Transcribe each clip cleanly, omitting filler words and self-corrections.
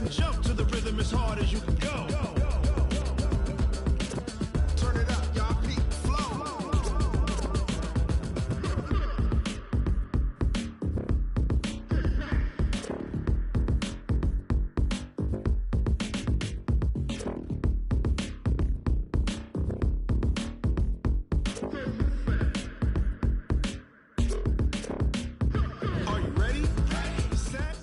and jump to the rhythm as hard as you can go. Turn it up, y'all. Peak flow. Are you ready? Set.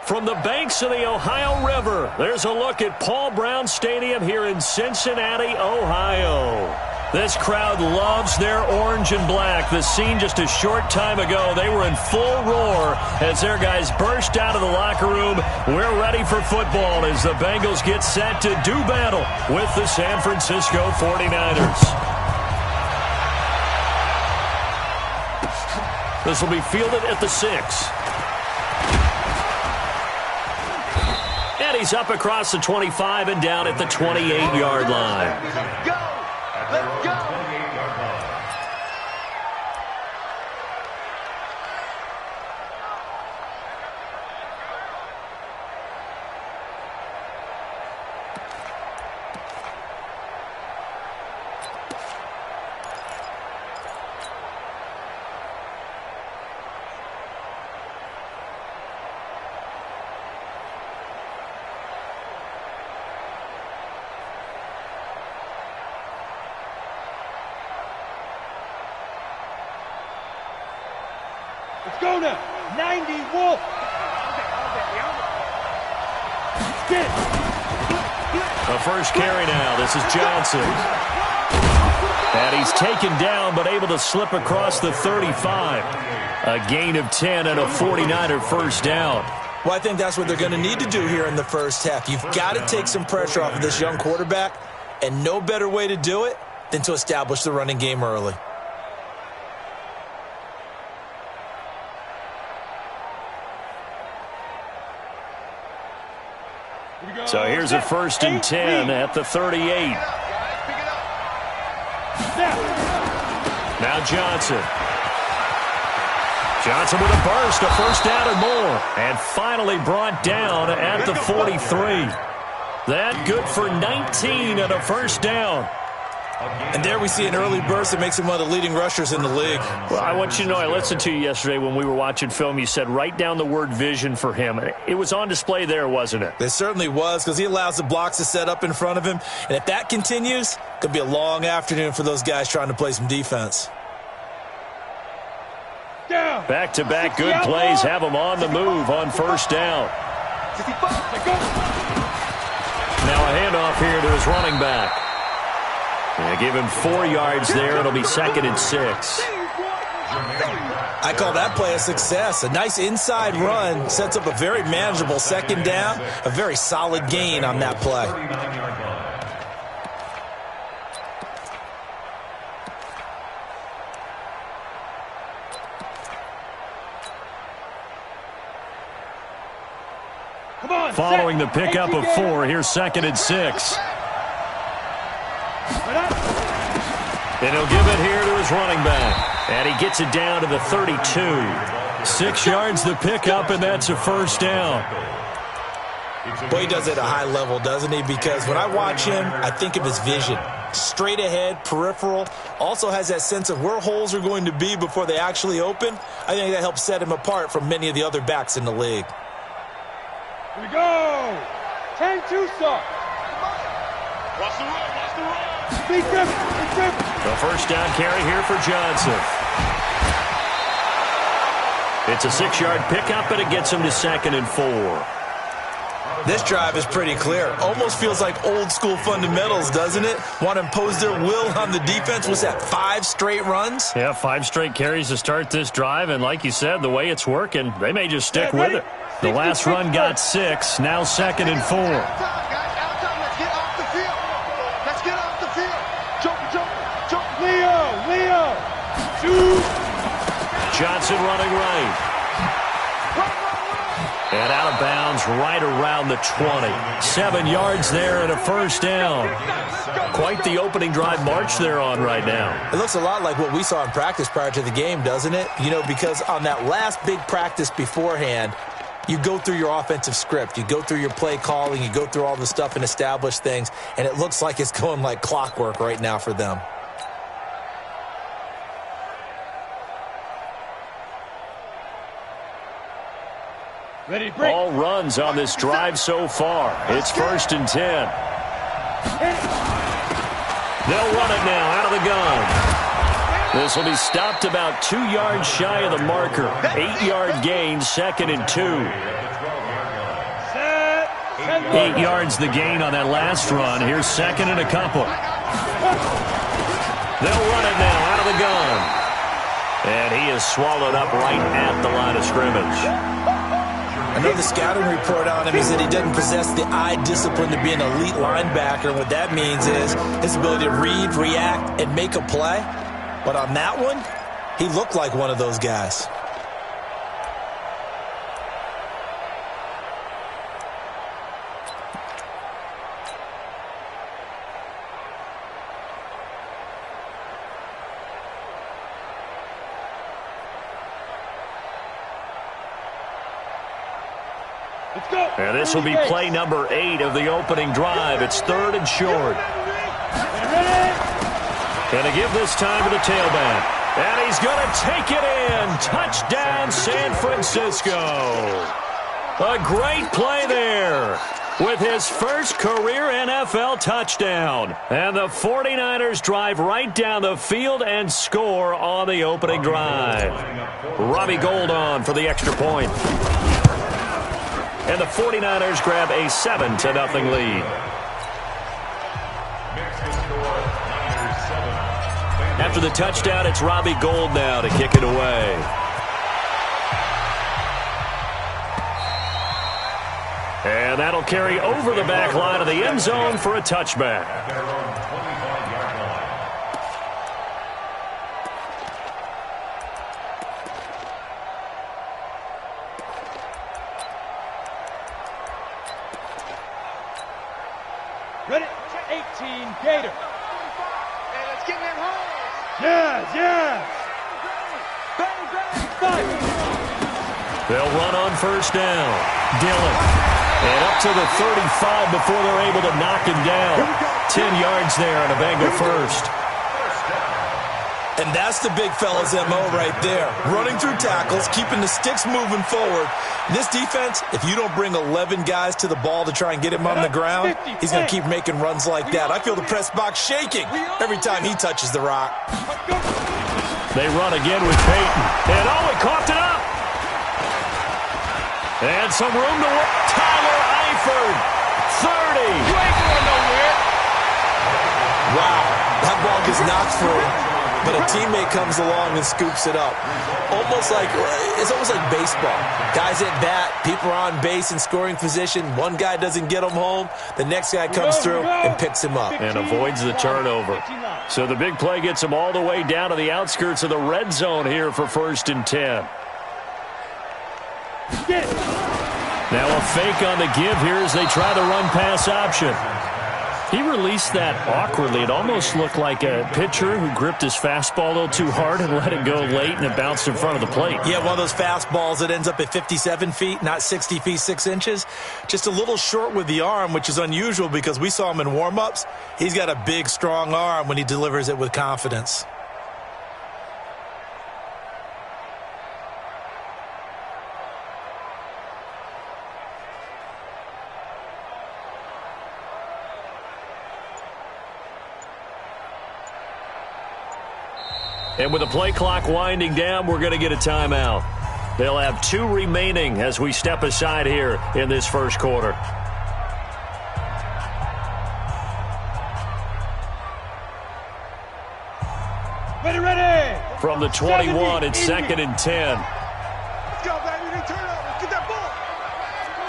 From the banks of the Ohio River, there's a look at Paul Brown Stadium here in Cincinnati, Ohio. This crowd loves their orange and black. The scene just a short time ago, they were in full roar as their guys burst out of the locker room. We're ready for football as the Bengals get set to do battle with the San Francisco 49ers. This will be fielded at the 6. And he's up across the 25 and down at the 28-yard line. Let's go! Let's go! Let's go now. 90 Wolf. The first carry now. This is Johnson. And he's taken down but able to slip across the 35. A gain of 10 and a 49er first down. Well, I think that's what they're going to need to do here in the first half. You've got to take some pressure off of this young quarterback, and no better way to do it than to establish the running game early. So here's a first and 10 at the 38. Now Johnson. Johnson with a burst, a first down or more. And finally brought down at the 43. That good for 19 and a first down. And there we see an early burst that makes him one of the leading rushers in the league. Well, I want you to know, I listened to you yesterday when we were watching film. You said write down the word vision for him. It was on display there, wasn't it? It certainly was, because he allows the blocks to set up in front of him. And if that continues, it could be a long afternoon for those guys trying to play some defense. Back-to-back good plays have him on the move on first down. Now a handoff here to his running back. Yeah, give him 4 yards there. It'll be second and 6. I call that play a success. A nice inside run sets up a very manageable second down. A very solid gain on that play. Following the pickup of 4, here's second and 6. And he'll give it here to his running back. And he gets it down to the 32. 6 yards the pickup, and that's a first down. Well, he does it at a high level, doesn't he? Because when I watch him, I think of his vision. Straight ahead, peripheral. Also has that sense of where holes are going to be before they actually open. I think that helps set him apart from many of the other backs in the league. Here we go. 10-2 stop. Watch the run, watch the run. The first down carry here for Johnson. It's a 6-yard pickup, and it gets him to second and 4. This drive is pretty clear. Almost feels like old school fundamentals, doesn't it? Want to impose their will on the defense. Was that 5 straight runs? Yeah, 5 straight carries to start this drive, and like you said, the way it's working, they may just stick with it. The last run got 6, now second and 4. Johnson running right. And out of bounds right around the 20. 7 yards there and a first down. Quite the opening drive march they're on right now. It looks a lot like what we saw in practice prior to the game, doesn't it? You know, because on that last big practice beforehand, you go through your offensive script. You go through your play calling. You go through all the stuff and establish things. And it looks like it's going like clockwork right now for them. Ready, break. All runs on this drive so far. It's 1st and 10. They'll run it now out of the gun. This will be stopped about 2 yards shy of the marker. 8-yard gain, 2nd and 2. 8 yards the gain on that last run. Here's 2nd and a couple. They'll run it now out of the gun. And he is swallowed up right at the line of scrimmage. Another scouting report on him is that he doesn't possess the eye discipline to be an elite linebacker. And what that means is his ability to read, react, and make a play. But on that one, he looked like one of those guys. And this will be play number 8 of the opening drive. It's 3rd and short. Going to give this time to the tailback. And he's going to take it in. Touchdown, San Francisco. A great play there with his first career NFL touchdown. And the 49ers drive right down the field and score on the opening drive. Robbie Gould on for the extra point. And the 49ers grab a 7-0 lead. After the touchdown, it's Robbie Gould now to kick it away. And that'll carry over the back line of the end zone for a touchback. Ready? 18, Gator. Hey, let's get in them holes. Yes. They'll run on first down. Dillon. And up to the 35 before they're able to knock him down. 10 yards there on a Bengal first. And that's the big fella's MO right there. Running through tackles, keeping the sticks moving forward. This defense, if you don't bring 11 guys to the ball to try and get him on the ground, he's going to keep making runs like that. I feel the press box shaking every time he touches the rock. They run again with Peyton. And he coughed it up. And some room to work. Tyler Eifert, 30. You ain't going nowhere. Wow, that ball gets knocked through. But a teammate comes along and scoops it up. It's almost like baseball. Guys at bat, people are on base in scoring position. One guy doesn't get him home. The next guy comes through and picks him up. And avoids the turnover. So the big play gets him all the way down to the outskirts of the red zone here for 1st and 10. Now a fake on the give here as they try the run-pass option. He released that awkwardly. It almost looked like a pitcher who gripped his fastball a little too hard and let it go late, and it bounced in front of the plate. Yeah, one of those fastballs that ends up at 57 feet, not 60 feet, 6 inches. Just a little short with the arm, which is unusual because we saw him in warm-ups. He's got a big, strong arm when he delivers it with confidence. And with the play clock winding down, we're going to get a timeout. They'll have 2 remaining as we step aside here in this first quarter. Ready. From the 21, it's 2nd and 10. Let's go, baby. They turn over. Get that ball.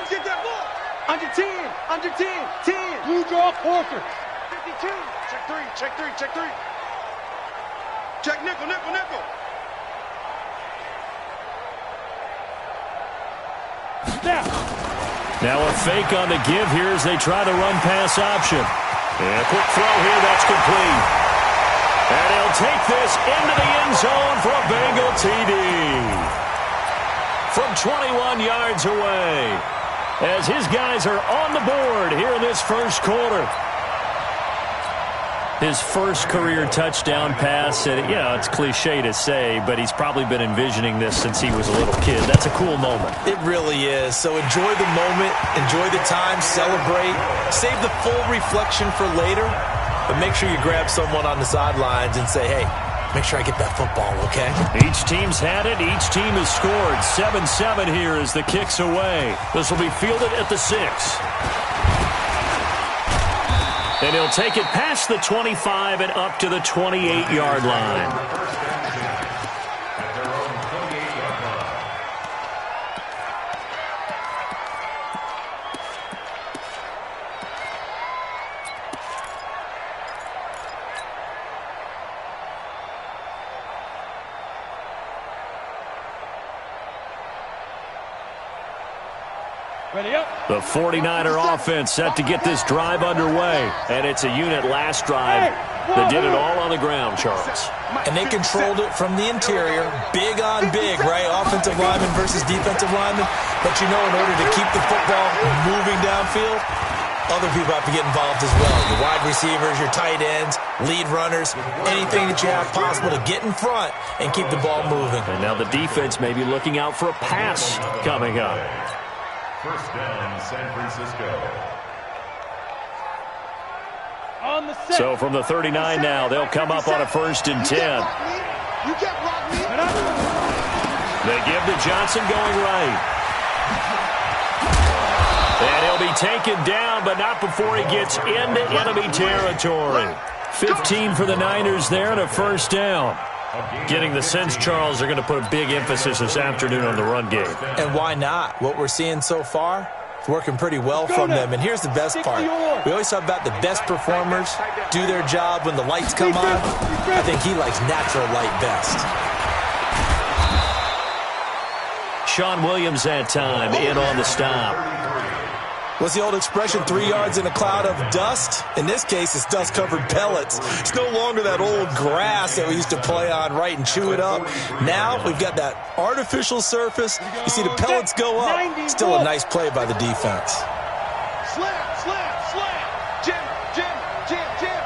Get that ball. Under 10. 10. Blue draw, Porter. 52. Check three. Check nickel. Snap. Now a fake on the give here as they try to run pass option. And a quick throw here, that's complete. And he'll take this into the end zone for a Bengal TD. From 21 yards away, as his guys are on the board here in this first quarter. His first career touchdown pass, and it's cliche to say, but he's probably been envisioning this since he was a little kid. That's a cool moment. It really is. So enjoy the moment, enjoy the time, celebrate, save the full reflection for later, but make sure you grab someone on the sidelines and say, hey, make sure I get that football, okay? Each team's had it. Each team has scored. 7-7 here as the kick's away. This will be fielded at the 6. And he'll take it past the 25 and up to the 28-yard line. Ready up. The 49er offense set to get this drive underway. And it's a unit last drive that did it all on the ground, Charles. And they controlled it from the interior. Big on big, right? Offensive lineman versus defensive lineman. But in order to keep the football moving downfield, other people have to get involved as well. Your wide receivers, your tight ends, lead runners, anything that you have possible to get in front and keep the ball moving. And now the defense may be looking out for a pass coming up. First down, San Francisco. On the set. So from the 39 now, they'll come up on a 1st and 10. You can't block me. They give to Johnson going right. And he'll be taken down, but not before he gets into enemy territory. 15 for the Niners there and a 1st down. Getting the sense, Charles, they're going to put a big emphasis this afternoon on the run game. And why not? What we're seeing so far, it's working pretty well from them. And here's the best part. We always talk about the best performers do their job when the lights come on. I think he likes natural light best. Sean Williams that time in on the stop. What's the old expression, 3 yards in a cloud of dust? In this case, it's dust-covered pellets. It's no longer that old grass that we used to play on, right, and chew it up. Now we've got that artificial surface. You see the pellets go up. Still a nice play by the defense. Slam, slam, slam. Jim, Jim, Jim, Jim.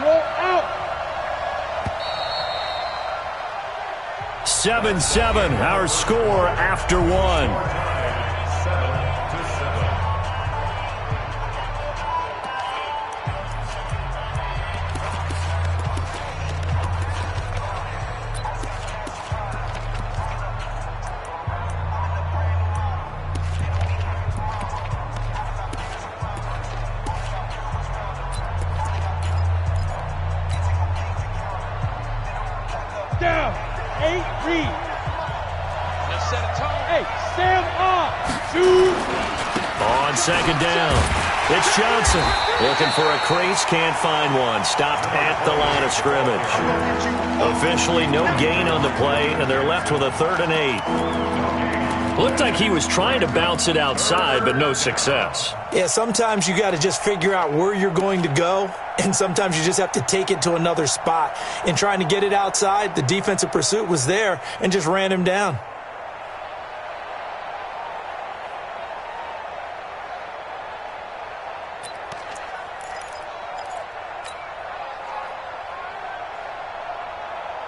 Go out. 7-7, our score after 1. Down. 8 read. Let's set a tone. Hey, stand up. 2. On 2nd down, it's Johnson. Looking for a crease, can't find one. Stopped at the line of scrimmage. Officially no gain on the play, and they're left with a 3rd and 8. Looked like he was trying to bounce it outside, but no success. Yeah, sometimes you got to just figure out where you're going to go, and sometimes you just have to take it to another spot. In trying to get it outside, the defensive pursuit was there and just ran him down.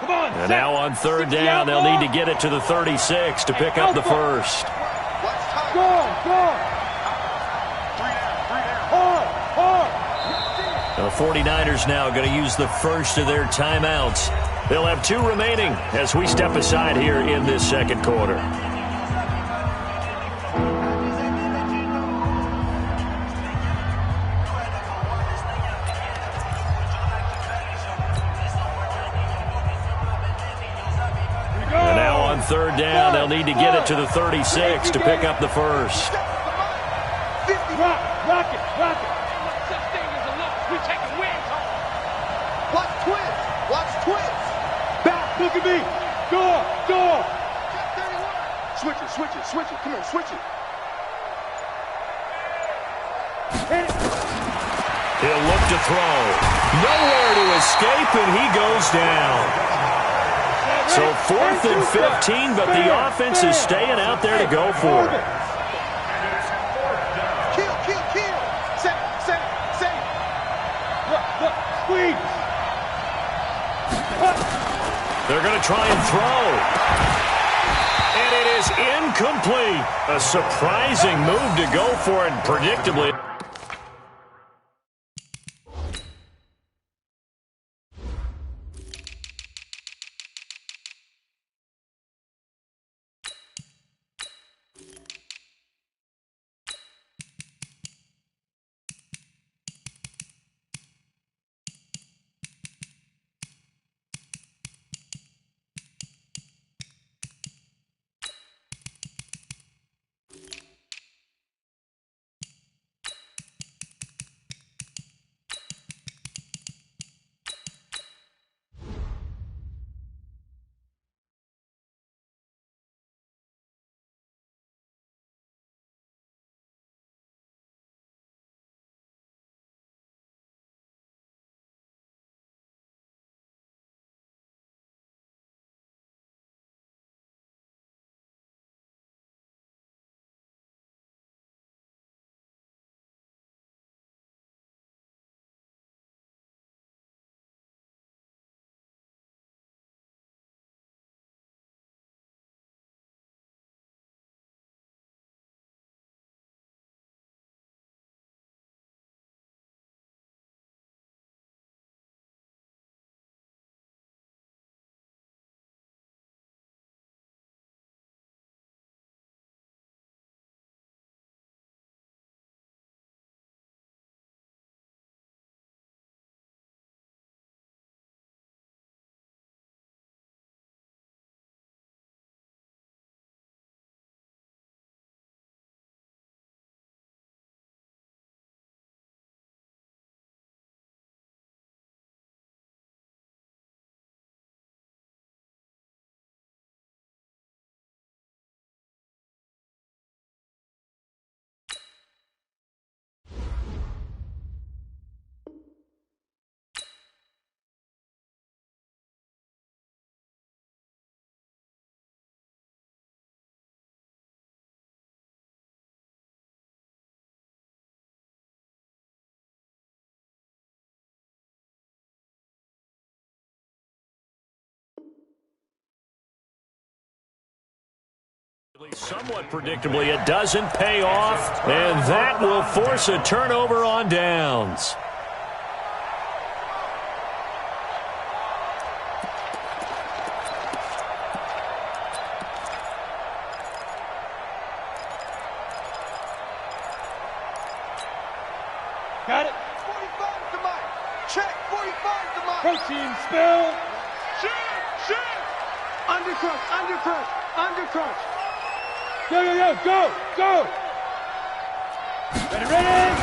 Come on. And now on 3rd down, they'll need to get it to the 36 to pick up the 1st. Go, go. 3 down. Hard, hard. The 49ers now going to use the first of their timeouts. They'll have 2 remaining as we step aside here in this 2nd quarter. And now on 3rd down, they'll need to get it to the 36 to pick up the 1st. Rock it, rock it. Such thing as a loss. We take a win home. Watch twist. Watch twist. Back, look at me. Go, go. Switch it, switch it, switch it. Come on, switch it. Hit it. He'll look to throw. Nowhere to escape, and he goes down. So 4th and 15, but the offense is staying out there to go for it. Kill, kill, kill. Set, set, set. Look, squeeze. They're going to try and throw. And it is incomplete. A surprising move to go for it, predictably. Somewhat predictably, it doesn't pay off, and that will force a turnover on downs. Got it. 45 to Mike. Check, 45 to Mike. Protein spill. Shift, shift. Undercrunch, undercrunch, undercrunch. Go, go, go, go, go. Ready, ready.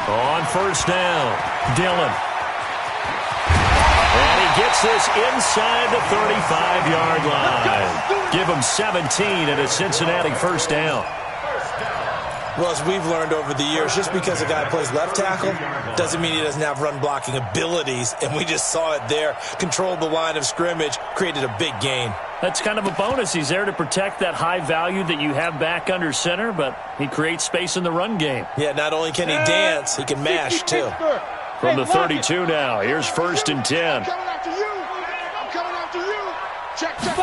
On first down, Dillon. And he gets this inside the 35-yard line. Give him 17 and a Cincinnati first down. Well, as we've learned over the years, just because a guy plays left tackle doesn't mean he doesn't have run-blocking abilities, and we just saw it there. Controlled the line of scrimmage, created a big gain. That's kind of a bonus. He's there to protect that high value that you have back under center, but he creates space in the run game. Yeah, not only can he dance, he can mash, too. From the 32 now, here's 1st and 10. I'm coming after you. I'm coming after you. Check, check.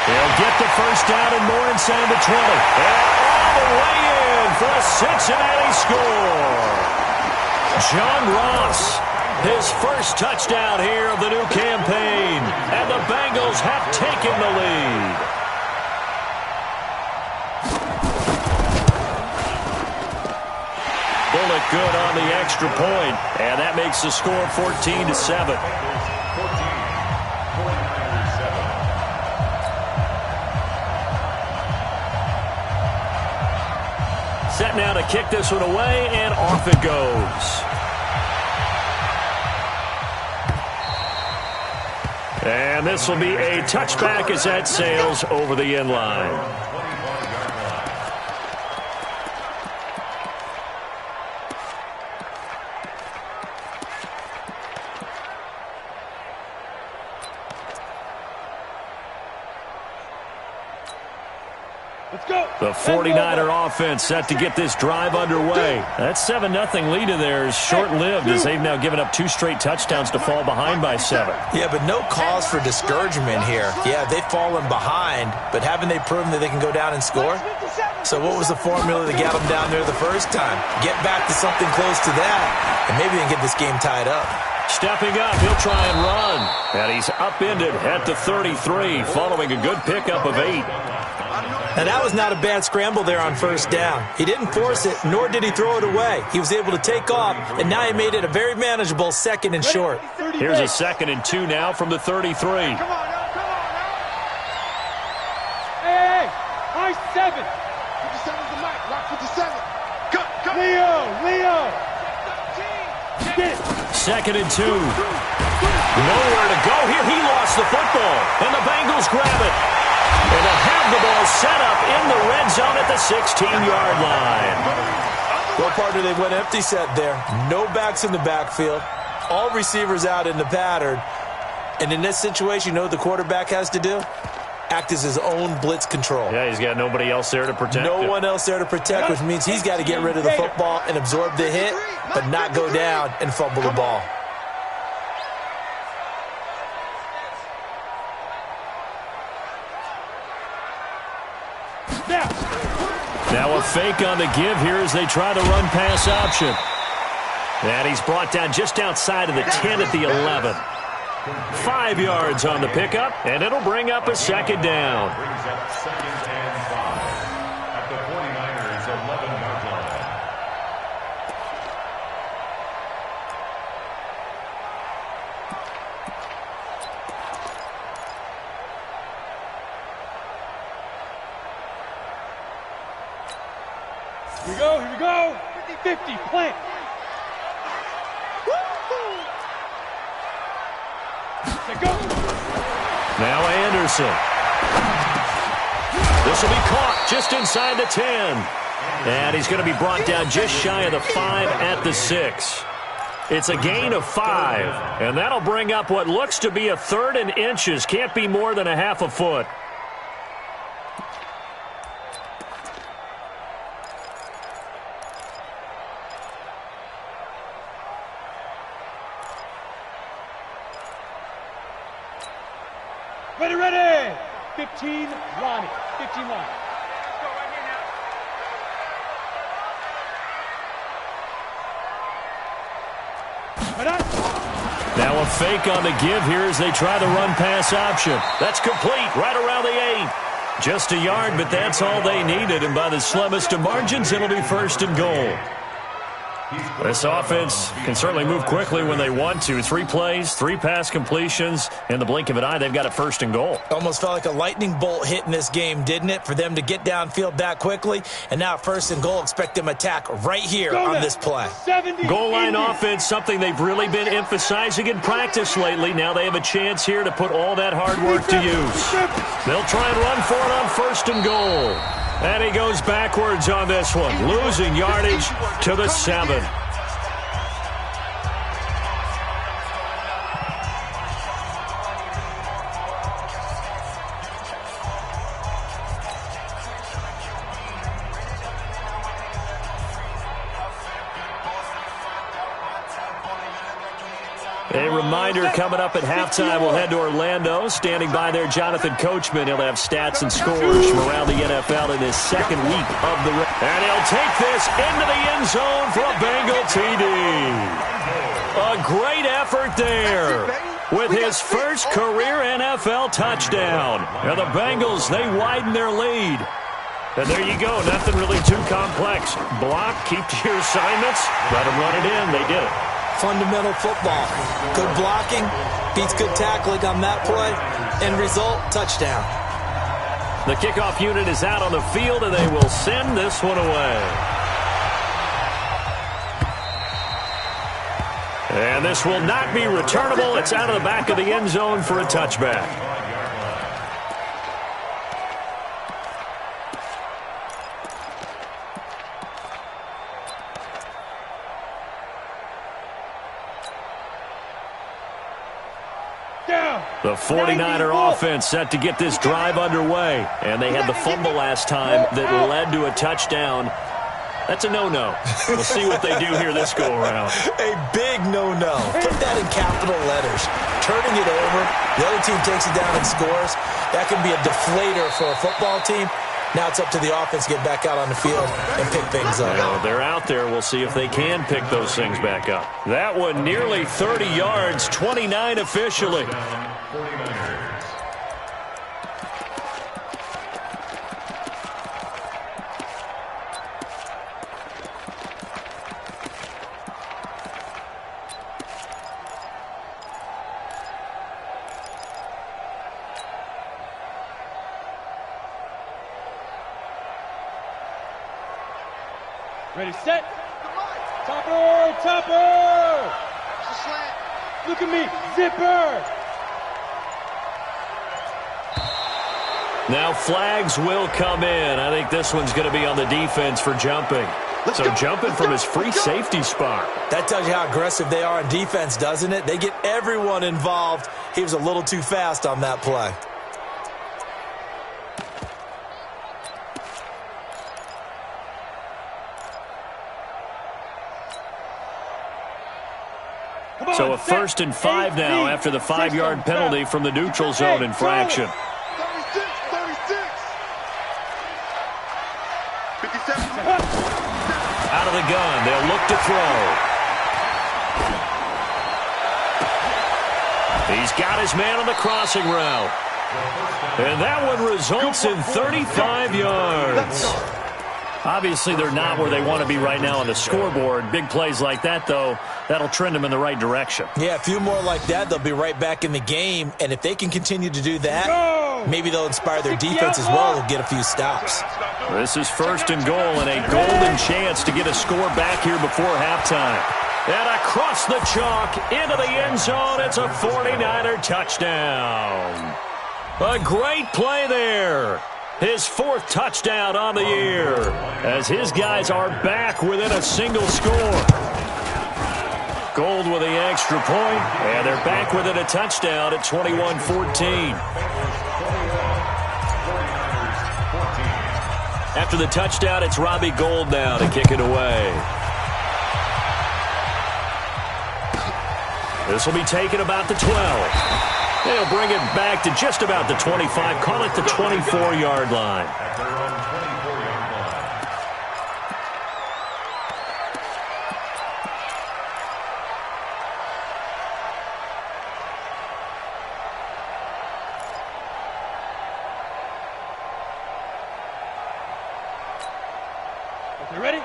He'll get the first down and more inside the 20. And all the way in for a Cincinnati score. John Ross, his first touchdown here of the new campaign. And the Bengals have taken the lead. Bullet good on the extra point. And that makes the score 14-7. Set now to kick this one away, and off it goes. And this will be a touchback as that sails over the end line. The 49er offense set to get this drive underway. That 7-0 lead of theirs short-lived as they've now given up 2 straight touchdowns to fall behind by 7. Yeah, but no cause for discouragement here. Yeah, they've fallen behind, but haven't they proven that they can go down and score? So what was the formula that got them down there the first time? Get back to something close to that, and maybe they can get this game tied up. Stepping up, he'll try and run. And he's upended at the 33, following a good pickup of 8. Now, that was not a bad scramble there on first down. He didn't force it, nor did he throw it away. He was able to take off, and now he made it a very manageable 2nd and short. Here's a 2nd and 2 now from the 33. Come on now, come on now. Hey, high 7. 57's the mic. Rock 57. Cut. Leo. Get it. 2nd and 2. Nowhere to go here. He lost the football, and the Bengals grab it. And they'll have the ball set up in the red zone at the 16-yard line. Well, partner, they went empty set there. No backs in the backfield. All receivers out in the pattern. And in this situation, you know what the quarterback has to do? Act as his own blitz control. Yeah, he's got nobody else there to protect him. No one else there to protect, which means he's got to get rid of the football and absorb the hit, but not go down and fumble the ball. Now a fake on the give here as they try to run pass option. And he's brought down just outside of the 10 at the 11. 5 yards on the pickup, and it'll bring up a 2nd down. Brings up 2nd and 5 at the 49ers' 11-yard line. Here we go. 50, plant. Go. Now Anderson. This will be caught just inside the 10. And he's going to be brought down just shy of the 5 at the 6. It's a gain of 5. And that'll bring up what looks to be a 3rd and inches. Can't be more than a half a foot. Ready. 15, Ronnie. 15 line. Now a fake on the give here as they try the run pass option. That's complete right around the 8. Just a yard, but that's all they needed. And by the slimmest of margins, it'll be 1st and goal. This offense can certainly move quickly when they want to. 3 plays, 3 pass completions. In the blink of an eye, they've got a 1st and goal. Almost felt like a lightning bolt hit in this game, didn't it? For them to get downfield that quickly. And now 1st and goal, expect them to attack right here on this play. Goal line offense, something they've really been emphasizing in practice lately. Now they have a chance here to put all that hard work to use. They'll try and run for it on 1st and goal. And he goes backwards on this one, losing yardage to the 7. A reminder coming up at halftime. We'll head to Orlando. Standing by there, Jonathan Coachman. He'll have stats and scores from around the NFL in his 2nd week of the race. And he'll take this into the end zone for a Bengal TD. A great effort there with his first career NFL touchdown. And the Bengals, they widen their lead. And there you go. Nothing really too complex. Block, keep to your assignments, let them run it in. They did it. Fundamental football. Good blocking, beats good tackling on that play. End result, touchdown. The kickoff unit is out on the field, and they will send this one away. And this will not be returnable. It's out of the back of the end zone for a touchback. The 49er offense set to get this drive underway. And they had the fumble last time that led to a touchdown. That's a no-no. We'll see what they do here this go-around. A big no-no. Put that in capital letters. Turning it over, the other team takes it down and scores. That can be a deflator for a football team. Now it's up to the offense to get back out on the field and pick things up. Well, they're out there. We'll see if they can pick those things back up. That one nearly 30 yards, 29 officially. Ready, set. Topper, topper. Look at me, zipper. Now flags will come in. I think this one's going to be on the defense for jumping. Jumping from his free safety spot. That tells you how aggressive they are on defense, doesn't it? They get everyone involved. He was a little too fast on that play. So a 1st and 5 now after the 5-yard penalty from the neutral zone infraction. 36, 36. 57. Out of the gun, they'll look to throw. He's got his man on the crossing route. And that one results in 35 yards. Obviously, they're not where they want to be right now on the scoreboard. Big plays like that, though, that'll trend them in the right direction. Yeah, a few more like that, they'll be right back in the game. And if they can continue to do that, maybe they'll inspire their defense as well. They'll get a few stops. This is 1st and goal and a golden chance to get a score back here before halftime. And across the chalk, into the end zone, it's a 49er touchdown. A great play there. His 4th touchdown on the year as his guys are back within a single score. Gold with the extra point, and they're back within a touchdown at 21-14. After the touchdown, it's Robbie Gould now to kick it away. This will be taken about the 12. They'll bring it back to just about the 25. Call it the 24-yard line.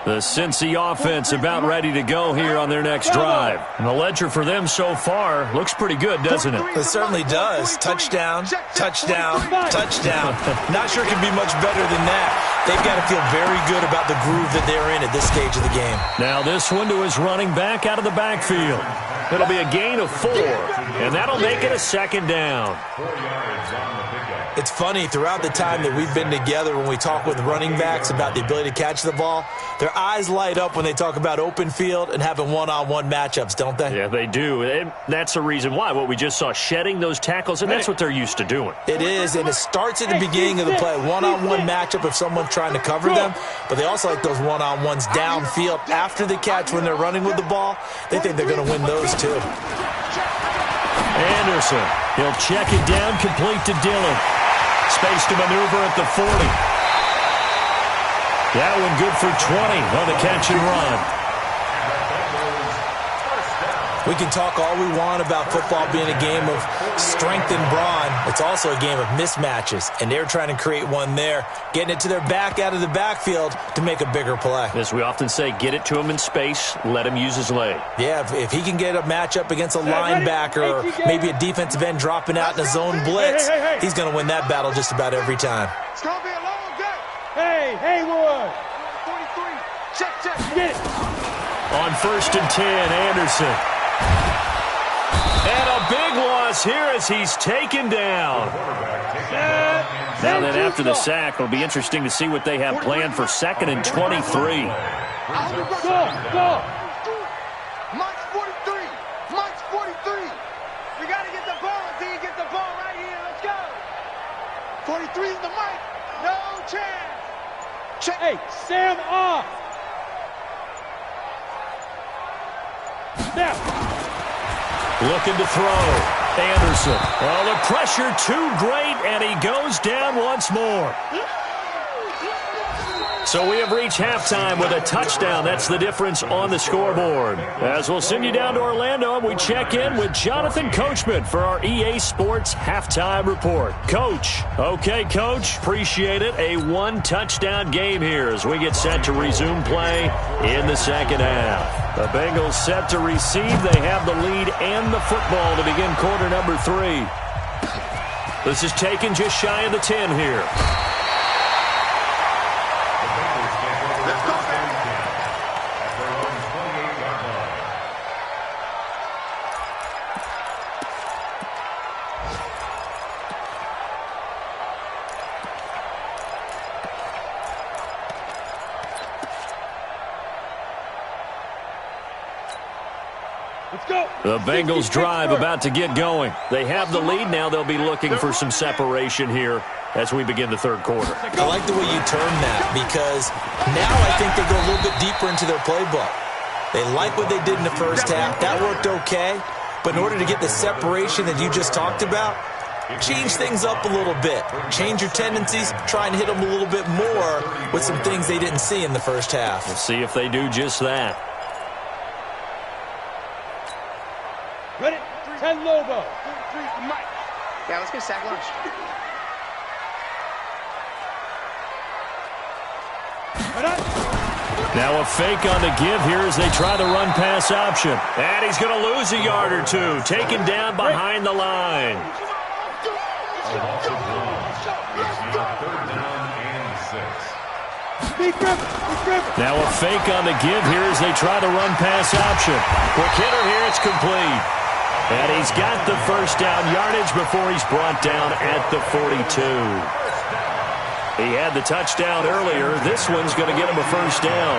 The Cincy offense about ready to go here on their next drive. And the ledger for them so far looks pretty good, doesn't it? It certainly does. Touchdown, touchdown, touchdown. Not sure it can be much better than that. They've got to feel very good about the groove that they're in at this stage of the game. Now this one to his running back out of the backfield. It'll be a gain of 4, and that'll make it a 2nd down. 4 yards on the pickup. It's funny, throughout the time that we've been together, when we talk with running backs about the ability to catch the ball, their eyes light up when they talk about open field and having one-on-one matchups, don't they? Yeah, they do. And that's the reason why. What we just saw, shedding those tackles, and that's what they're used to doing. It is, and it starts at the beginning of the play. One-on-one matchup if someone's trying to cover them, but they also like those one-on-ones downfield after the catch when they're running with the ball. They think they're going to win those too. Anderson, he'll check it down, complete to Dillon. Space to maneuver at the 40. That one good for 20 on the catch and run. We can talk all we want about football being a game of strength and brawn. It's also a game of mismatches, and they're trying to create one there, getting it to their back out of the backfield to make a bigger play. As we often say, get it to him in space, let him use his leg. Yeah, if he can get a matchup against a linebacker or maybe a defensive end dropping out in a zone blitz, he's going to win that battle just about every time. It's going to be a long day. Hey, Haywood. 43. Check, check. Get it. On 1st and 10, Anderson. And a big loss here as he's taken down. Now then, after the sack, it'll be interesting to see what they have planned for 2nd and 23. Go. Mike's 43. Mike's 43. We got to get the ball until you get the ball right here. Let's go. 43 is the Mike. No chance. Check. Hey, Sam off. Snap. Looking to throw. Anderson. Oh, the pressure too great, and he goes down once more. So we have reached halftime with a touchdown. That's the difference on the scoreboard. As we'll send you down to Orlando, we check in with Jonathan Coachman for our EA Sports Halftime Report. Coach. Okay, Coach. Appreciate it. A one-touchdown game here as we get set to resume play in the second half. The Bengals set to receive. They have the lead and the football to begin quarter number 3. This is taken just shy of the 10 here. The Bengals drive about to get going. They have the lead. Now they'll be looking for some separation here as we begin the third quarter. I like the way you term that because now I think they go a little bit deeper into their playbook. They like what they did in the first half. That worked okay. But in order to get the separation that you just talked about, change things up a little bit. Change your tendencies. Try and hit them a little bit more with some things they didn't see in the first half. We'll see if they do just that. Ready? 10 Lobo. 3 for Mike. Yeah, let's get sack lunch. Now a fake on the give here as they try the run-pass option. And he's going to lose a yard or two. Taken down behind the line. Now a fake on the give here as they try the run-pass option. Quick hitter here, it's complete. And he's got the first down yardage before he's brought down at the 42. He had the touchdown earlier. This one's going to get him a first down.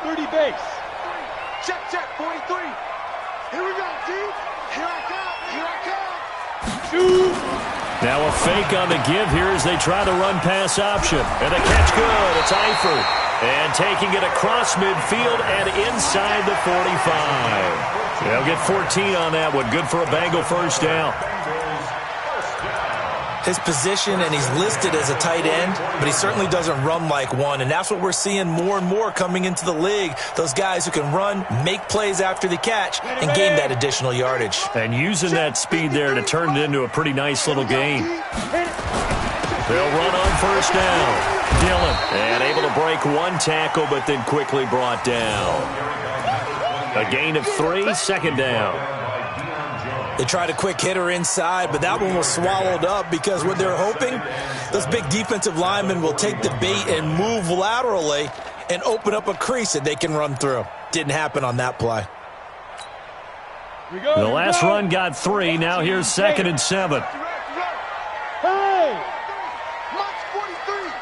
30 base. Check, 43. Here we go, D. Here I come. Here I come. Shoot. Now a fake on the give here as they try the run-pass option. And the catch good. It's Eifert. And taking it across midfield and inside the 45. They'll get 14 on that one. Good for a Bengal first down. His position, and he's listed as a tight end, but he certainly doesn't run like one, and that's what we're seeing more and more coming into the league. Those guys who can run, make plays after the catch, and gain that additional yardage. And using that speed there to turn it into a pretty nice little gain. They'll run on first down. Dillon, and able to break one tackle, but then quickly brought down. A gain of 3, second down. They tried a quick hitter inside, but that one was swallowed up because what they're hoping, those big defensive linemen will take the bait and move laterally and open up a crease that they can run through. Didn't happen on that play. The last run got 3. Now here's 2nd and 7. Hey! Mike's 43.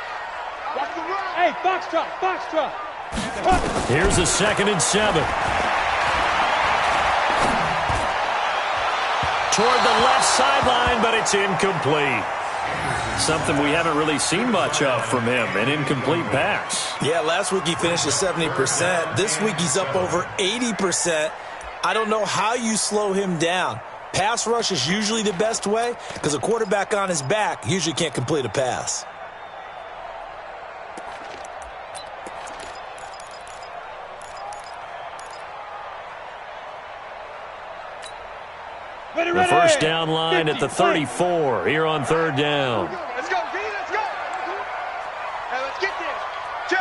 Watch the run. Hey, foxtrot. Here's a 2nd and 7. Toward the left sideline, but it's incomplete. Something we haven't really seen much of from him, an incomplete pass. Yeah, last week he finished at 70%. This week he's up over 80%. I don't know how you slow him down. Pass rush is usually the best way because a quarterback on his back usually can't complete a pass. The first down line at the 34 here on third down. Let's go, B, let's go. Hey, let's get this. Charge.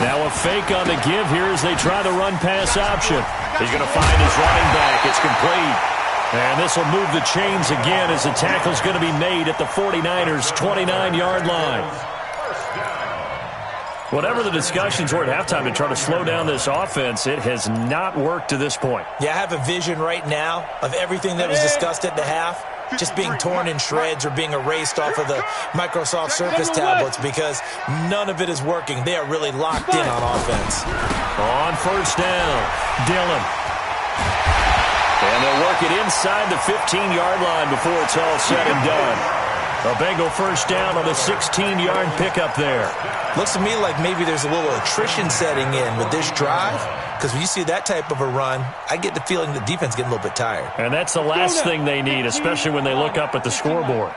Now a fake on the give here as they try the run-pass option. He's going to find his running back. It's complete. And this will move the chains again as the tackle's going to be made at the 49ers' 29-yard line. Whatever the discussions were at halftime to try to slow down this offense, it has not worked to this point. Yeah, I have a vision right now of everything that was discussed at the half just being torn in shreds or being erased off of the Microsoft Surface tablets because none of it is working. They are really locked in on offense. On first down, Dillon. And they'll work it inside the 15-yard line before it's all said and done. A Bengal first down on the 16-yard pickup there. Looks to me like maybe there's a little attrition setting in with this drive, because when you see that type of a run, I get the feeling the defense getting a little bit tired. And that's the last thing they need, especially when they look up at the scoreboard.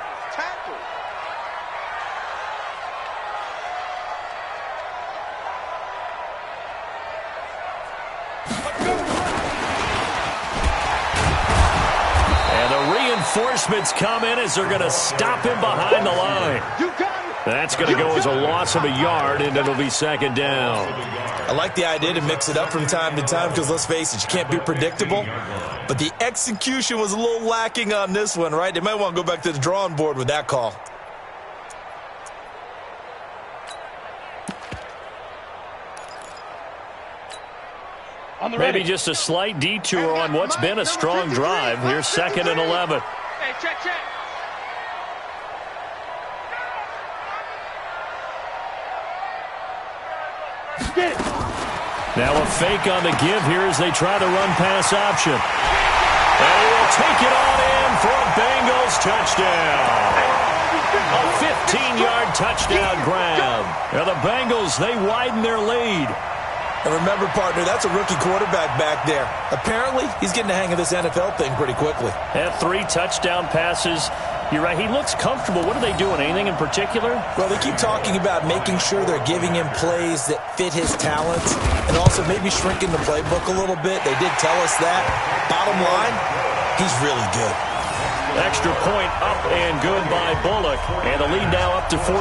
Reinforcements come in as they're going to stop him behind the line. That's going to go as a loss of a yard, and it'll be second down. I like the idea to mix it up from time to time because, let's face it, you can't be predictable. But the execution was a little lacking on this one, right? They might want to go back to the drawing board with that call. Maybe just a slight detour on what's been a strong drive. Here's 2nd and 11. Hey, check. Now a fake on the give here as they try to run pass option. And he will take it on in for a Bengals touchdown. A 15-yard touchdown grab. Now the Bengals, they widen their lead. And remember, partner, that's a rookie quarterback back there. Apparently, he's getting the hang of this NFL thing pretty quickly. Had 3 touchdown passes. You're right, he looks comfortable. What are they doing? Anything in particular? Well, they keep talking about making sure they're giving him plays that fit his talents and also maybe shrinking the playbook a little bit. They did tell us that. Bottom line, he's really good. Extra point up and good by Bullock. And the lead now up to 14.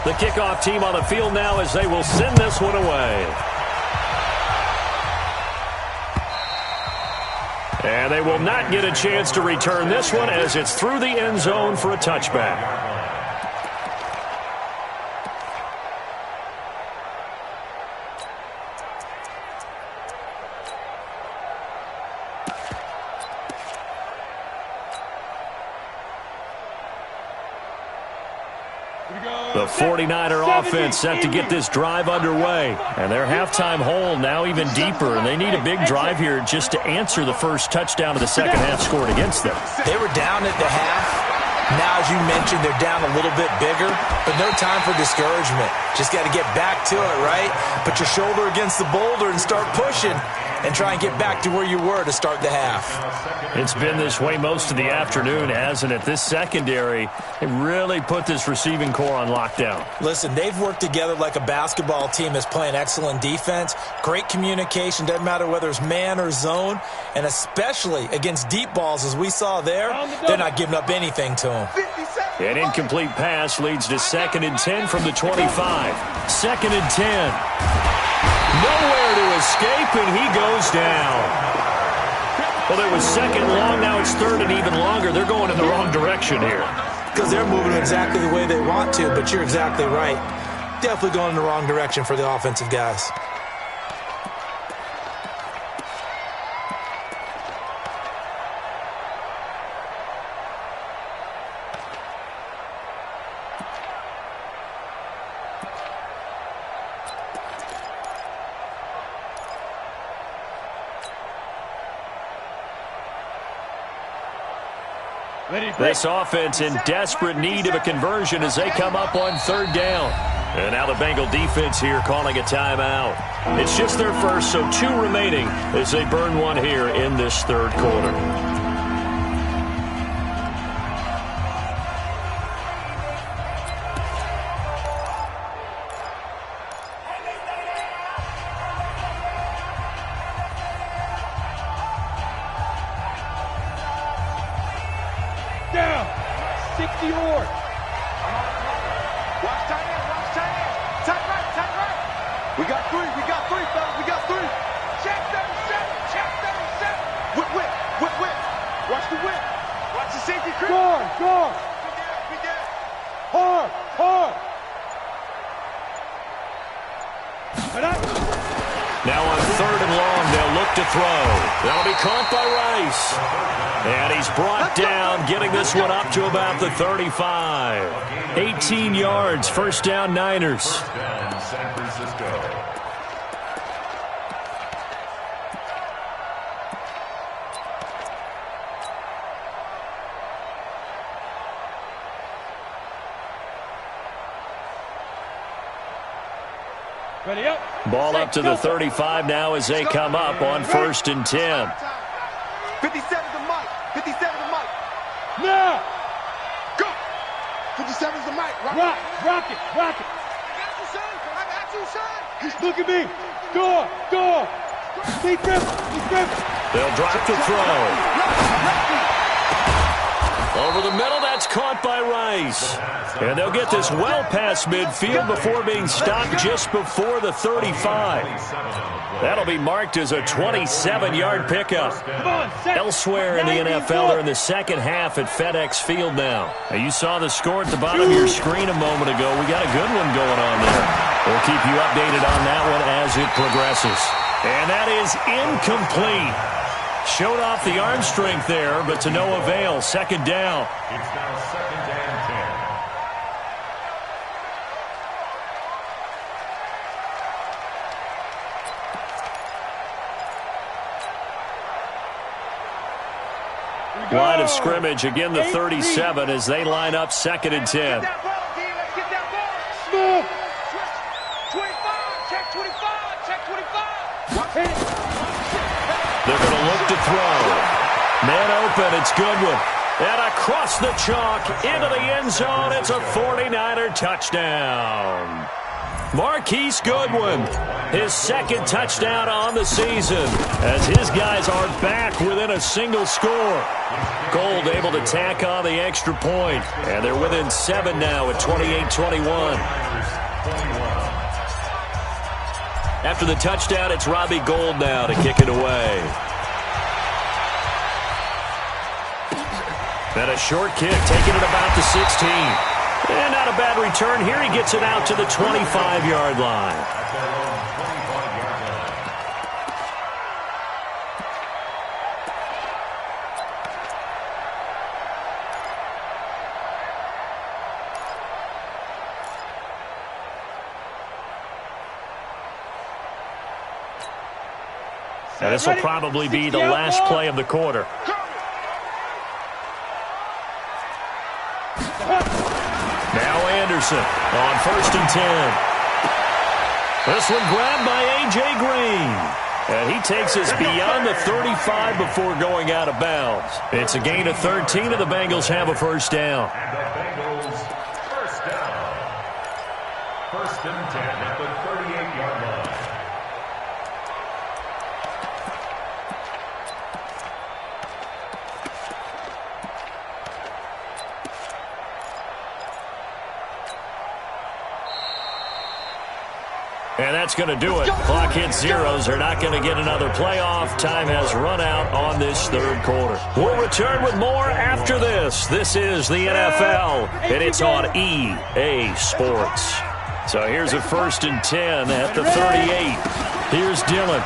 The kickoff team on the field now as they will send this one away. And they will not get a chance to return this one as it's through the end zone for a touchback. The 49er offense set to get this drive underway. And their halftime hole now even deeper. And they need a big drive here just to answer the first touchdown of the second half scored against them. They were down at the half. Now, as you mentioned, they're down a little bit bigger. But no time for discouragement. Just got to get back to it, right? Put your shoulder against the boulder and start pushing. And try and get back to where you were to start the half. It's been this way most of the afternoon, hasn't it? This secondary, they really put this receiving core on lockdown. Listen, they've worked together like a basketball team that's playing excellent defense. Great communication, doesn't matter whether it's man or zone. And especially against deep balls, as we saw there, they're not giving up anything to them. An incomplete pass leads to 2nd and 10 from the 25. 2nd and 10. Nowhere to escape, and he goes down. Well, it was 2nd long, now it's 3rd and even longer. They're going in the wrong direction here. Because they're moving exactly the way they want to, but you're exactly right. Definitely going in the wrong direction for the offensive guys. This offense in desperate need of a conversion as they come up on 3rd down. And now the Bengal defense here calling a timeout. It's just their first, so 2 remaining as they burn one here in this 3rd quarter. Watch tight end. three. We got three, fellas. We got three. Check 37. Check 37. Whip, whip. Whip, whip. Watch the whip. Watch the safety creep. Guard. We get. Hard. Now on 3rd and long, they'll look to throw. That'll be caught by Rice. And he's brought down, getting this one up to about the 35. 18 yards, first down Niners. First down, San Francisco. Ready up. Ball up to the 35 now as they come up on 1st and 10. 57 to Mike. 57 to Mike. Now. Go. 57 to Mike. Rock it. I got you, son. Look at me. Door. Keep gripping. They'll drop the throw. Over the middle, that's caught by Rice. And they'll get this well past midfield before being stopped just before the 35. That'll be marked as a 27-yard pickup. Elsewhere in the NFL, they're in the second half at FedEx Field now. You saw the score at the bottom of your screen a moment ago. We got a good one going on there. We'll keep you updated on that one as it progresses. And that is incomplete. Showed off the arm strength there, but to no avail. Second down. It's now 2nd and 10. Line of scrimmage, again the 37 as they line up 2nd and 10. Get that ball, D. Let's get that ball. Switch. 25. Check 25. Check 25. They're going to look to throw. Man open, it's Goodwin. And across the chalk, into the end zone, it's a 49er touchdown. Marquise Goodwin, his 2nd touchdown on the season, as his guys are back within a single score. Gold able to tack on the extra point, and they're within 7 now at 28-21. After the touchdown, it's Robbie Gould now to kick it away. And a short kick, taking it about the 16. And not a bad return here. He gets it out to the 25-yard line. And this will probably be the last play of the quarter. Now Anderson on 1st and 10. This one grabbed by A.J. Green. And he takes us beyond the 35 before going out of bounds. It's a gain of 13, and the Bengals have a first down. And the Bengals first down. 1st and 10 at the 38-yard line. And that's going to do it. Clock hits zeros. They're not going to get another playoff. Time has run out on this 3rd quarter. We'll return with more after this. This is the NFL, and it's on EA Sports. So here's a 1st and 10 at the 38. Here's Dillon.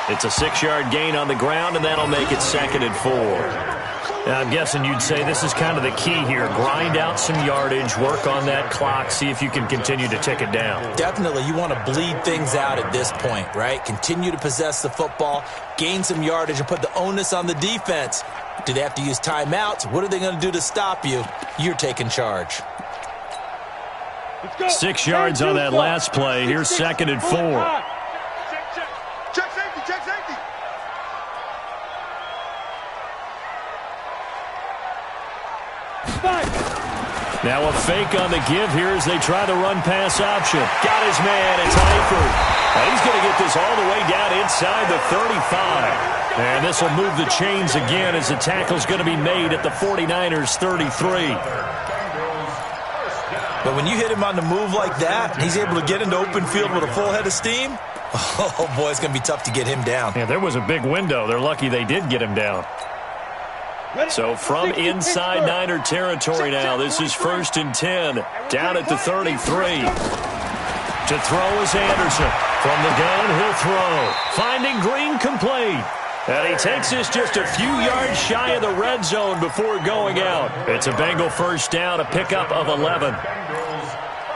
It's a 6-yard gain on the ground, and that'll make it 2nd and 4. Now, I'm guessing you'd say this is kind of the key here. Grind out some yardage, work on that clock, see if you can continue to tick it down. Definitely. You want to bleed things out at this point, right? Continue to possess the football, gain some yardage, and put the onus on the defense. Do they have to use timeouts? What are they going to do to stop you? You're taking charge. 6 yards on that last play. Here's 2nd and 4. Check safety. Check safety. Now a fake on the give here as they try the run-pass option. Got his man. It's Eifert. And he's going to get this all the way down inside the 35. And this will move the chains again as the tackle's going to be made at the 49ers' 33. But when you hit him on the move like that, and he's able to get into open field with a full head of steam, oh, boy, it's going to be tough to get him down. Yeah, there was a big window. They're lucky they did get him down. So from inside Niner territory now, this is 1st and 10, down at the 33. To throw is Anderson. From the gun, he'll throw. Finding Green complete. And he takes this just a few yards shy of the red zone before going out. It's a Bengal first down, a pickup of 11.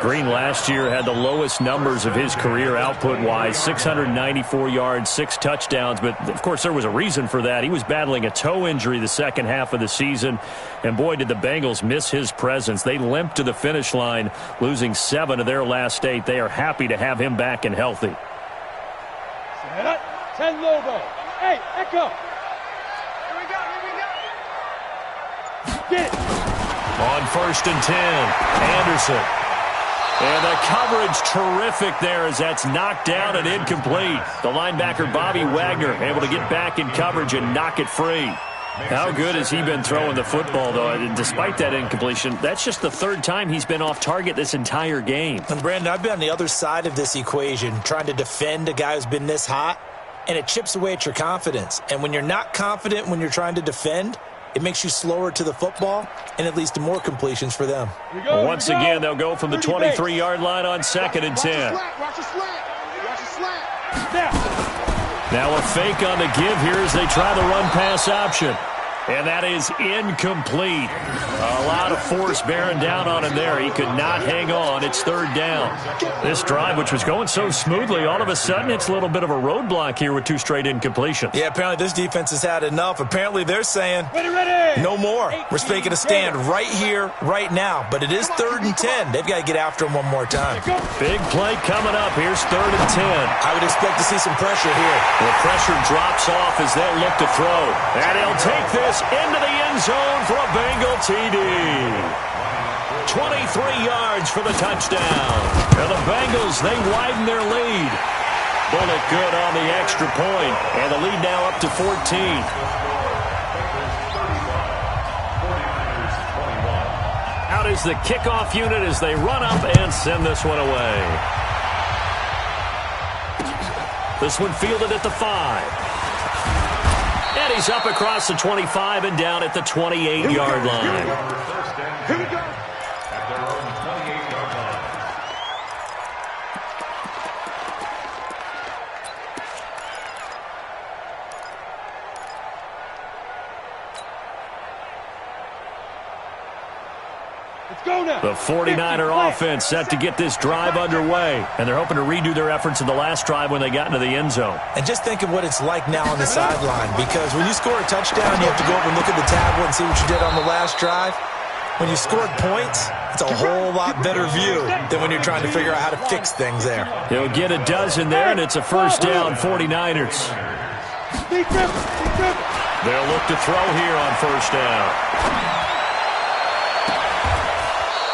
Green last year had the lowest numbers of his career output-wise, 694 yards, 6 touchdowns. But, of course, there was a reason for that. He was battling a toe injury the second half of the season. And, boy, did the Bengals miss his presence. They limped to the finish line, losing 7 of their last 8. They are happy to have him back and healthy. 10 Lobo. Hey, Echo. Here we go. Get it. On 1st and 10, Anderson. And the coverage terrific there as that's knocked down and incomplete. The linebacker, Bobby Wagner, able to get back in coverage and knock it free. How good has he been throwing the football, though? And despite that incompletion, that's just the 3rd time he's been off target this entire game. And, Brandon, I've been on the other side of this equation, trying to defend a guy who's been this hot, and it chips away at your confidence. And when you're not confident when you're trying to defend, it makes you slower to the football, and it leads to more completions for them. Once again, they'll go from the 23-yard line on 2nd and 10. Watch the slant. Now a fake on the give here as they try the run-pass option. And that is incomplete. A lot of force bearing down on him there. He could not hang on. It's 3rd down. This drive, which was going so smoothly, all of a sudden it's a little bit of a roadblock here with 2 straight incompletions. Yeah, apparently this defense has had enough. Apparently they're saying, no more. We're making a stand right here, right now. But it is 3rd and 10. They've got to get after him one more time. Big play coming up. Here's 3rd and 10. I would expect to see some pressure here. The pressure drops off as they'll look to throw. And he'll take this into the end zone for a Bengal TD. 23 yards for the touchdown. And the Bengals, they widen their lead. Bullet good on the extra point. And the lead now up to 14. Out is the kickoff unit as they run up and send this one away. This one fielded at the 5. And he's up across the 25 and down at the 28-yard line. Here we go. At their own 28-yard line. Let's go now. The 49er offense set to get this drive underway. And they're hoping to redo their efforts in the last drive when they got into the end zone. And just think of what it's like now on the sideline, because when you score a touchdown, you have to go over and look at the tablet and see what you did on the last drive. When you scored points, it's a whole lot better view than when you're trying to figure out how to fix things there. He'll get a dozen there, and it's a first down, 49ers. They'll look to throw here on first down.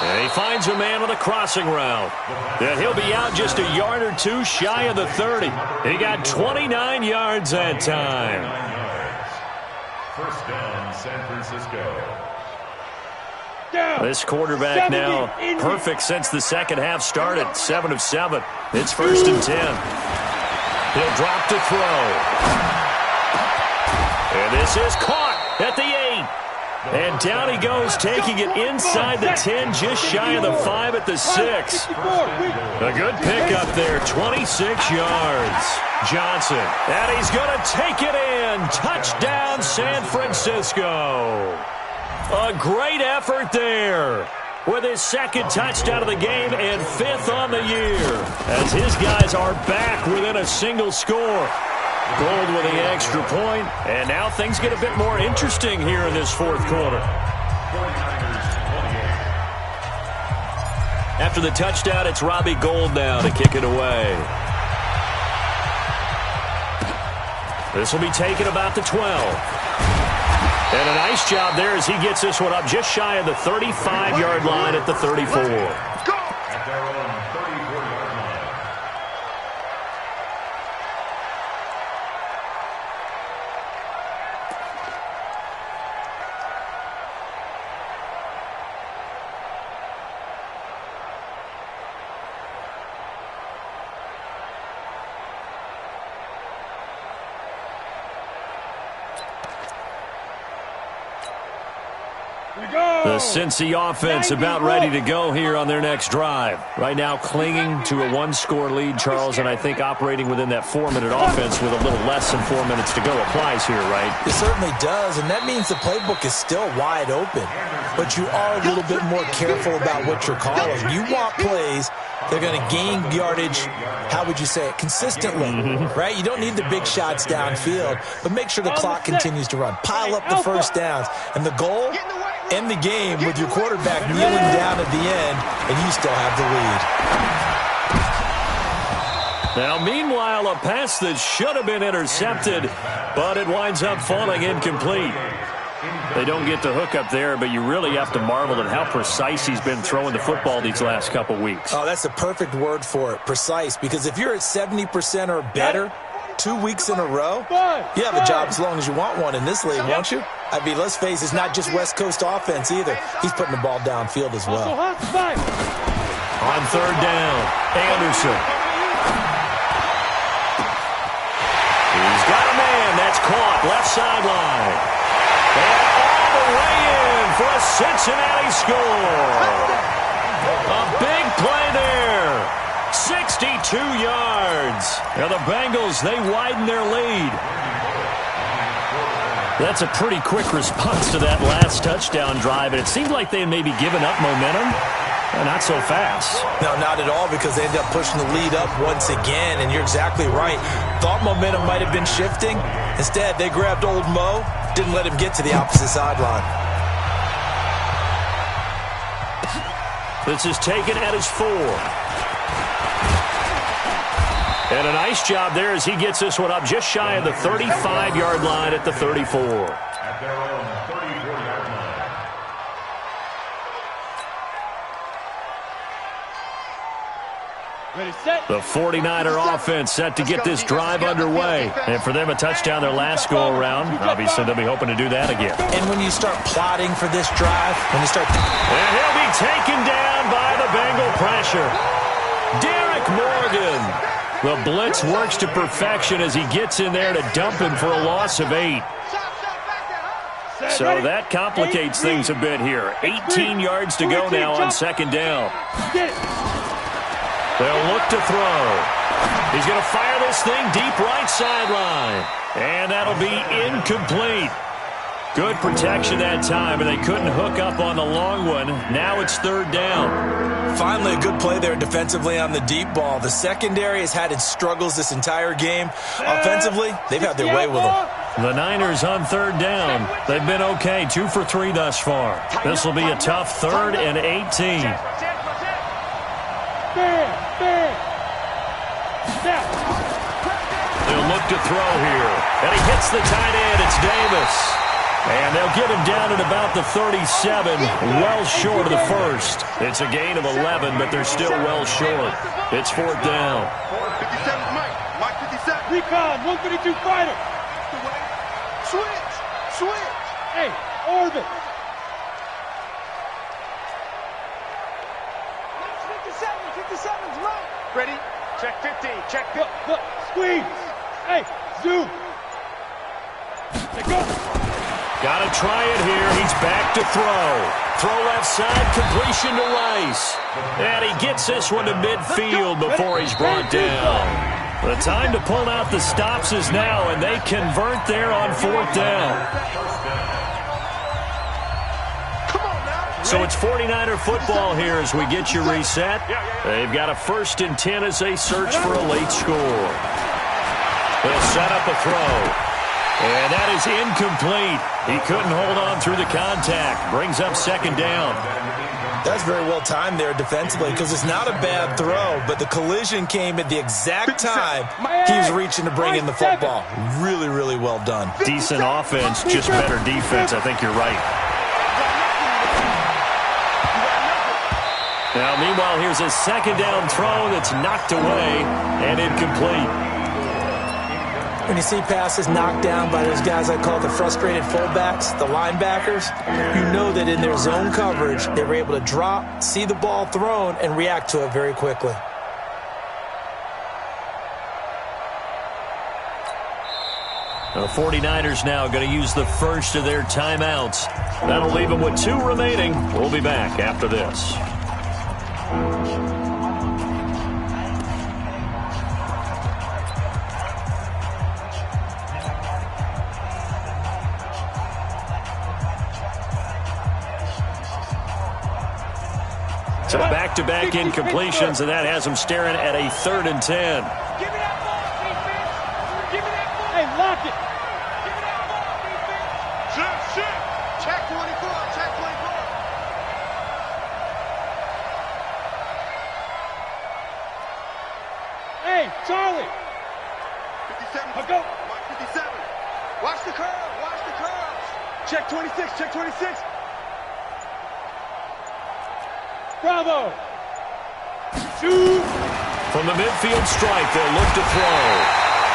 And he finds a man on the crossing route. And he'll be out just a yard or 2 shy of the 30. He got 29 yards that time. First down, San Francisco. This quarterback now perfect since the second half started. 7 of 7. It's 1st and 10. He'll drop to throw. And this is caught at the 8. And down he goes, taking it inside the 10, just shy of the 5 at the 6. A good pickup there, 26 yards. Johnson, and he's going to take it in. Touchdown, San Francisco. A great effort there with his 2nd touchdown of the game and 5th on the year, as his guys are back within a single score. Gold with the extra point, and now things get a bit more interesting here in this 4th quarter. After the touchdown, it's Robbie Gould now to kick it away. This will be taken about the 12. And a nice job there as he gets this one up just shy of the 35-yard line at the 34. At their own 34-yard line. The Cincy offense about ready to go here on their next drive. Right now clinging to a one-score lead, Charles, and I think operating within that 4-minute offense with a little less than 4 minutes to go applies here, right? It certainly does, and that means the playbook is still wide open. But you are a little bit more careful about what you're calling. You want plays they're going to gain yardage, how would you say it, consistently, right? You don't need the big shots downfield, but make sure the clock continues to run. Pile up the first downs. And the goal, end the game with your quarterback kneeling down at the end, and you still have the lead. Now, meanwhile, a pass that should have been intercepted, but it winds up falling incomplete. They don't get the hook up there, but you really have to marvel at how precise he's been throwing the football these last couple weeks. Oh, that's the perfect word for it, precise, because if you're at 70% or better 2 weeks in a row, you have a job as long as you want one in this league, won't you? I mean, let's face it, it's not just West Coast offense either. He's putting the ball downfield as well. On third down, Anderson. He's got a man. That's caught. Left sideline. And all the way in for a Cincinnati score. A big play there. 62 yards. Now the Bengals, they widen their lead. That's a pretty quick response to that last touchdown drive, and it seemed like they had maybe given up momentum. Not so fast. No, not at all, because they ended up pushing the lead up once again, and you're exactly right. Thought momentum might have been shifting. Instead, they grabbed old Mo, didn't let him get to the opposite sideline. This is taken at his 4. And a nice job there as he gets this one up just shy of the 35-yard line at the 34. At their own 34-yard line. The 49er offense set to get this drive underway. And for them, a touchdown their last go-around. Obviously, they'll be hoping to do that again. And when you start plotting for this drive, when you start... And he'll be taken down by the Bengal pressure. Derek Morgan. The blitz works to perfection as he gets in there to dump him for a loss of 8. So that complicates things a bit here. 18 yards to go now on second down. They'll look to throw. He's going to fire this thing deep right sideline. And that'll be incomplete. Good protection that time, and they couldn't hook up on the long one. Now it's third down. Finally, a good play there defensively on the deep ball. The secondary has had its struggles this entire game. Offensively, they've had their way with them. The Niners on third down. They've been okay, 2 for 3 thus far. This will be a tough 3rd and 18. They'll look to throw here. And he hits the tight end. It's Davis. And they'll get him down at about the 37, well short of the first. It's a gain of 11, but they're still well short. It's fourth down. 57 Mike. Mike 57. Recon, 152 fighter. Switch. Hey, orbit. 57's Mike. Ready? Check 15. Check 15. Look, squeeze. Hey, zoom. Let go. Got to try it here. He's back to throw. Throw left side, completion to Rice. And he gets this one to midfield before he's brought down. The time to pull out the stops is now, and they convert there on fourth down. So it's 49er football here as we get you reset. They've got a 1st and 10 as they search for a late score. They'll set up a throw. And that is incomplete. He couldn't hold on through the contact. Brings up second down. That's very well timed there defensively, because it's not a bad throw, but the collision came at the exact time he was reaching to bring in the football. Really, really well done. Decent offense, just better defense. I think you're right. Now, meanwhile, here's a second down throw that's knocked away and incomplete. When you see passes knocked down by those guys I call the frustrated fullbacks, the linebackers, you know that in their zone coverage, they were able to drop, see the ball thrown, and react to it very quickly. The 49ers now going to use the first of their timeouts. That'll leave them with 2 remaining. We'll be back after this. So back-to-back incompletions, and that has them staring at a 3rd and 10. Give me that ball, defense. Give me that ball. Hey, lock it. Give me that ball, defense. Shift. Check 24. Check 24. Hey, Charlie. 57. I'll go. 57. Watch the curve. Watch the curves. Check 26. Check 26. Bravo. Shoot. From the midfield stripe, they'll look to throw.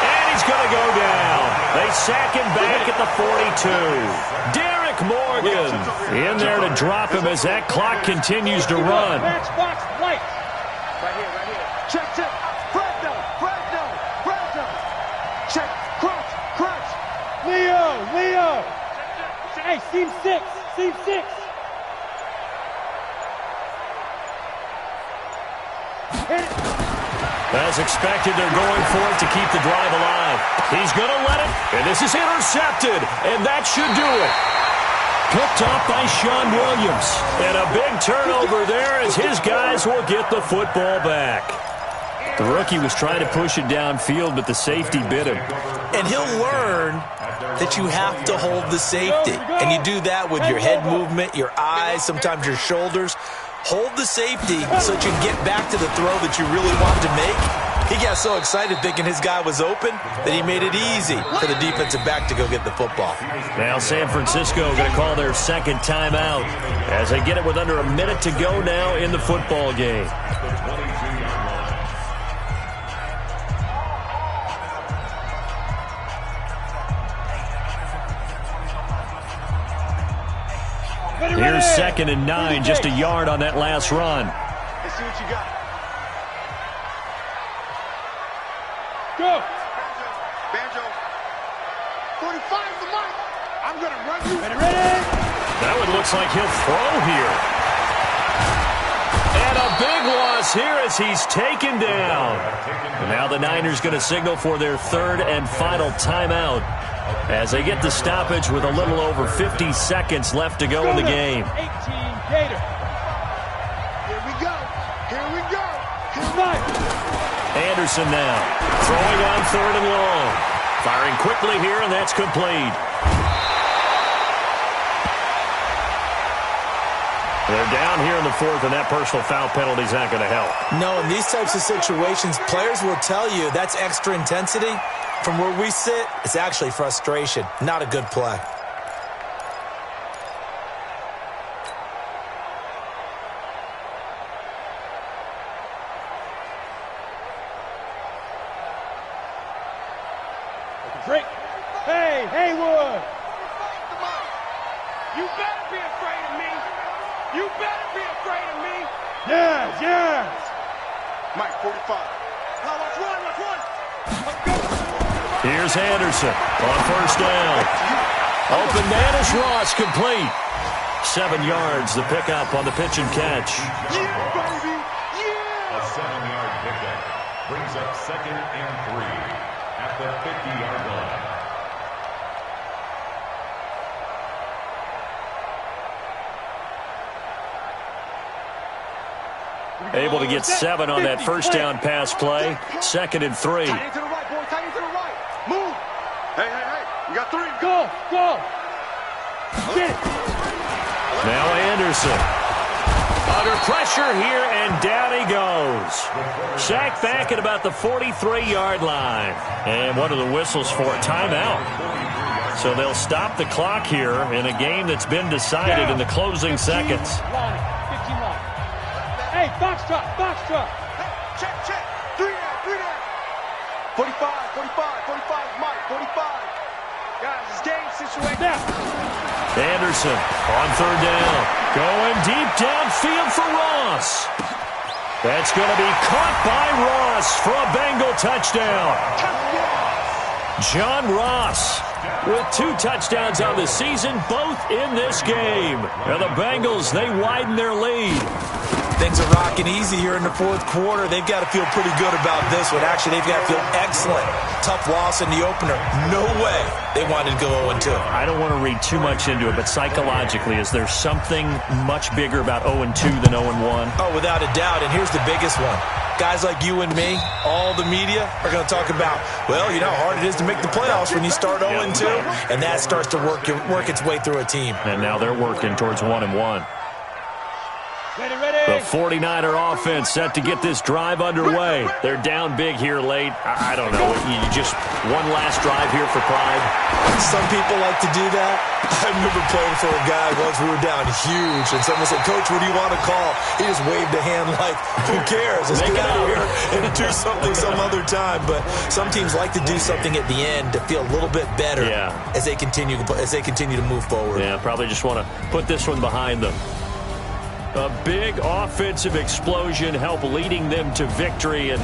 And he's going to go down. They sack him back at the 42. Derek Morgan in there to drop him as that clock continues to run. Matchbox light. Right here. Check. Fresno. Check. Crunch. Leo. Hey, seam 6. As expected, they're going for it to keep the drive alive. He's going to let it, and this is intercepted, and that should do it. Picked off by Sean Williams. And a big turnover there as his guys will get the football back. The rookie was trying to push it downfield, but the safety bit him. And he'll learn that you have to hold the safety. And you do that with your head movement, your eyes, sometimes your shoulders. Hold the safety so that you can get back to the throw that you really want to make. He got so excited thinking his guy was open that he made it easy for the defensive back to go get the football. Now San Francisco going to call their second timeout as they get it with under a minute to go now in the football game. Here's 2nd and 9, just a yard on that last run. Let's see what you got. Go. Banjo. 45 is the mark. I'm going to run you. Ready. That one looks like he'll throw here. And a big loss here as he's taken down. And now the Niners going to signal for their 3rd and final timeout as they get the stoppage with a little over 50 seconds left to go in the game. 18 Gator. Here we go. Anderson now throwing on 3rd and long. Firing quickly here, and that's complete. They're down here in the 4th, and that personal foul penalty is not going to help. No, in these types of situations, players will tell you that's extra intensity. From where we sit, it's actually frustration. Not a good play. Drake. Hey, Haywood. You better be afraid of me. Yes. Mike, 45. Now let's run. Here's Anderson on 1st down. Open man is Ross, complete. 7 yards, the pickup on the pitch and catch. Yeah, baby. Yeah. A 7-yard pickup brings up 2nd and 3 at the 50-yard line. Able to get 7 on that 1st down pass play. 2nd and 3. Tight end to the right, boy. Tight end to the right. Move. Hey. You got 3. Go. Get it. Now Anderson. Under pressure here, and down he goes. Sacked back at about the 43-yard line. And what are the whistles for? A timeout. So they'll stop the clock here in a game that's been decided in the closing seconds. 15 line. Hey, box truck. Check. 3 down. 45, Mike, 45. Guys, it's game situation. Now. Anderson on 3rd down. Going deep downfield for Ross. That's going to be caught by Ross for a Bengal touchdown. John Ross with 2 touchdowns on the season, both in this game. And the Bengals, they widen their lead. Things are rocking easy here in the fourth quarter. They've got to feel pretty good about this one. Actually, they've got to feel excellent. Tough loss in the opener. No way they wanted to go 0-2. I don't want to read too much into it, but psychologically, is there something much bigger about 0-2 than 0-1? Oh, without a doubt, and here's the biggest one. Guys like you and me, all the media, are going to talk about, well, you know how hard it is to make the playoffs when you start 0-2, and that starts to work its way through a team. And now they're working towards 1-1. Ready, ready. The 49er offense set to get this drive underway. They're down big here late. I don't know. You just one last drive here for pride. Some people like to do that. I remember playing for a guy once. We were down huge, and someone said, "Coach, what do you want to call?" He just waved a hand like, who cares? Let's get out of here and do something some other time. But some teams like to do something at the end to feel a little bit better as they continue to move forward. Yeah, probably just want to put this one behind them. A big offensive explosion helped leading them to victory, and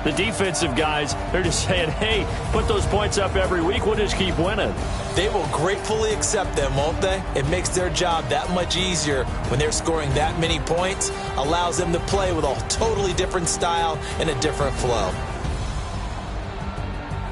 the defensive guys, they're just saying, hey, put those points up every week, we'll just keep winning. They will gratefully accept them, won't they? It makes their job that much easier when they're scoring that many points, allows them to play with a totally different style and a different flow.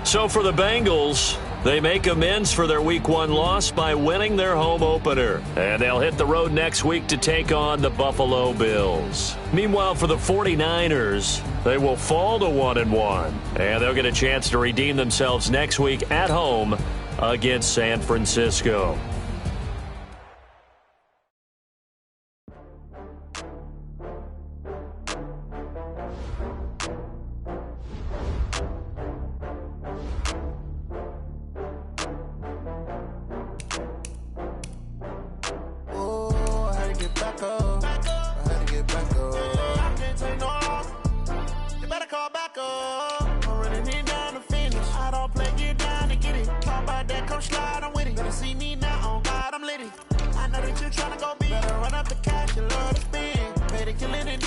So for the Bengals, they make amends for their Week 1 loss by winning their home opener. And they'll hit the road next week to take on the Buffalo Bills. Meanwhile, for the 49ers, they will fall to 1-1. And they'll get a chance to redeem themselves next week at home against San Francisco. See me now, on God, I'm litty. I know that you're trying to go big. Better run up the cash, you love to spend. Pay the killing and